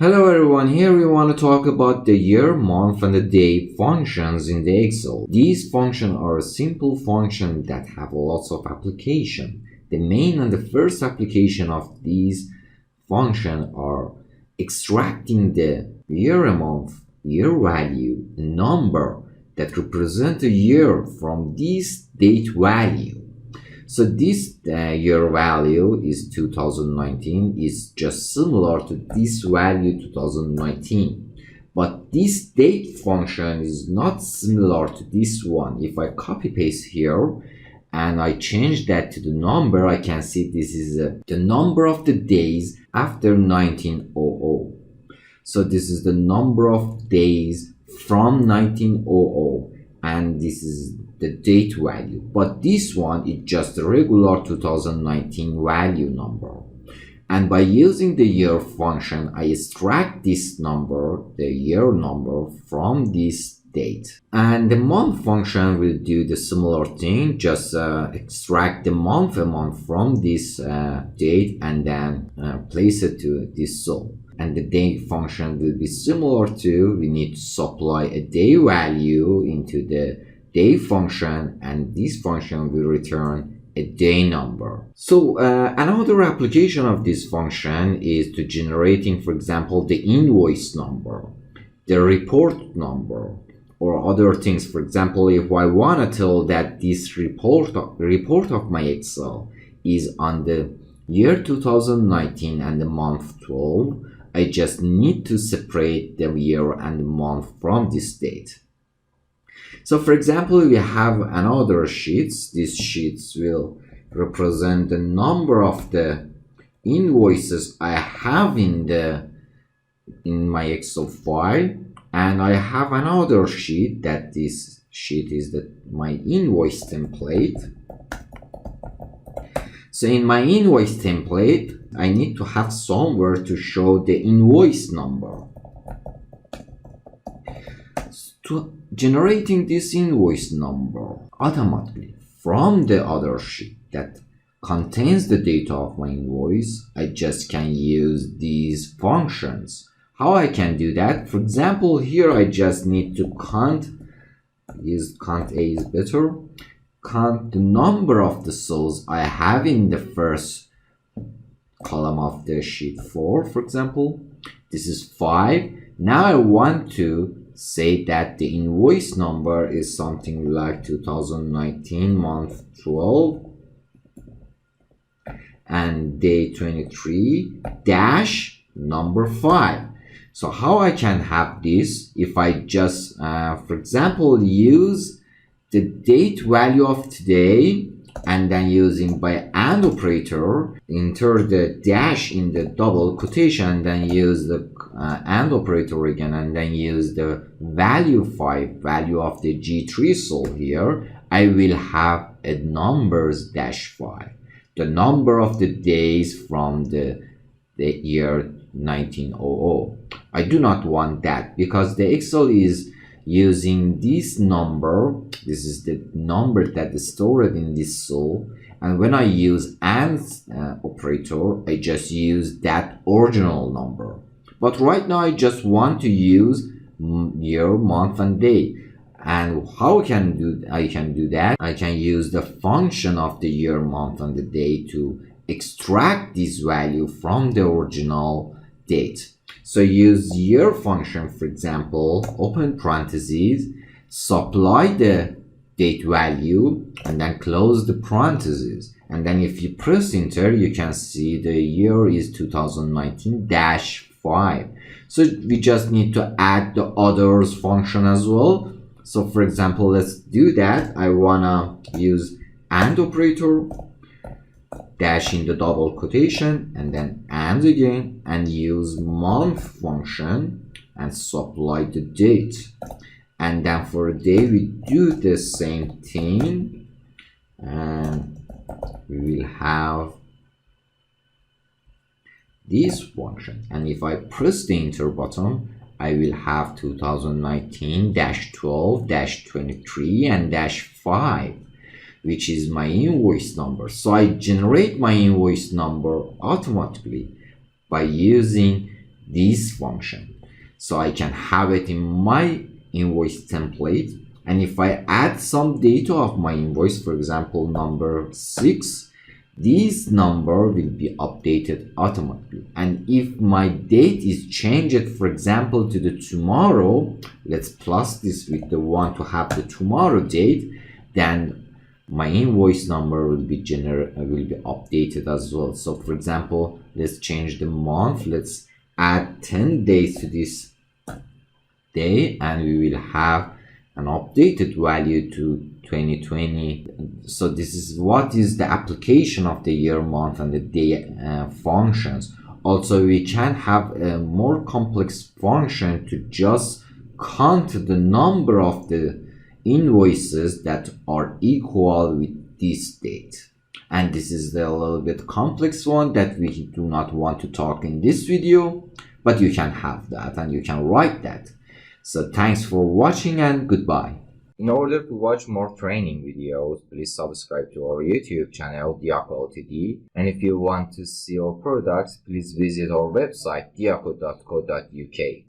Hello everyone, here we want to talk about the year, month and the day functions in the Excel. These functions are simple functions that have lots of application. The main and the first application of these functions are extracting the year amount, year value, a number that represent a year from this date value. So this year value is 2019 is just similar to this value 2019. But this date function is not similar to this one. If I copy paste here and I change that to the number, I can see this is the number of the days after 1900. So this is the number of days from 1900 and this is the date value, but this one is just a regular 2019 value number. And by using the year function, I extract this number, the year number, from this date. And the month function will do the similar thing, just extract the month amount from this date and then place it to this cell. And the day function will be similar to, we need to supply a day value into the day function, and this function will return a day number. So another application of this function is to generating, for example, the invoice number, the report number, or other things. For example, if I want to tell that this report of my Excel is on the year 2019 and the month 12, I just need to separate the year and the month from this date. So for example, we have another sheets. These sheets will represent the number of the invoices I have in my Excel file, and I have another sheet that this sheet is my invoice template. So in my invoice template, I need to have somewhere to show the invoice number. To generating this invoice number automatically from the other sheet that contains the data of my invoice, I just can use these functions. How I can do that? For example, here I just need to count A is better. Count the number of the cells I have in the first column of the sheet 4, for example. This is 5. Now I want to say that the invoice number is something like 2019 month 12 and day 23 dash number 5. So how I can have this if I just for example use the date value of today and then using by AND operator, enter the dash in the double quotation and then use the AND operator again and then use the value 5, value of the G3 cell here, I will have a numbers dash 5, the number of the days from the year 1900. I do not want that because the Excel is using this number. This is the number that is stored in this cell, and when I use AND operator, I just use that original number. But right now I just want to use year, month and day. And how I can do that? I can use the function of the year, month and the day to extract this value from the original date. So use year function, for example, open parentheses, supply the date value and then close the parentheses. And then if you press enter, you can see the year is 2019-5. So we just need to add the others function as well. So for example, let's do that. I wanna use AND operator, dash in the double quotation and then AND again, and use month function and supply the date. And then for day we do the same thing, and we will have this function. And if I press the enter button, I will have 2019-12-23 and -5. which is my invoice number. So I generate my invoice number automatically by using this function. So I can have it in my invoice template, and if I add some data of my invoice, for example number 6, this number will be updated automatically. And if my date is changed, for example to the tomorrow, let's plus this with the one to have the tomorrow date, then my invoice number will be updated as well. So for example, let's change the month, let's add 10 days to this day, and we will have an updated value to 2020. So this is what is the application of the year, month, and the day functions. Also, we can have a more complex function to just count the number of the invoices that are equal with this date. And this is the little bit complex one that we do not want to talk in this video, but you can have that and you can write that. So thanks for watching and goodbye. In order to watch more training videos, please subscribe to our YouTube channel Diako Ltd. And if you want to see our products, please visit our website diako.co.uk.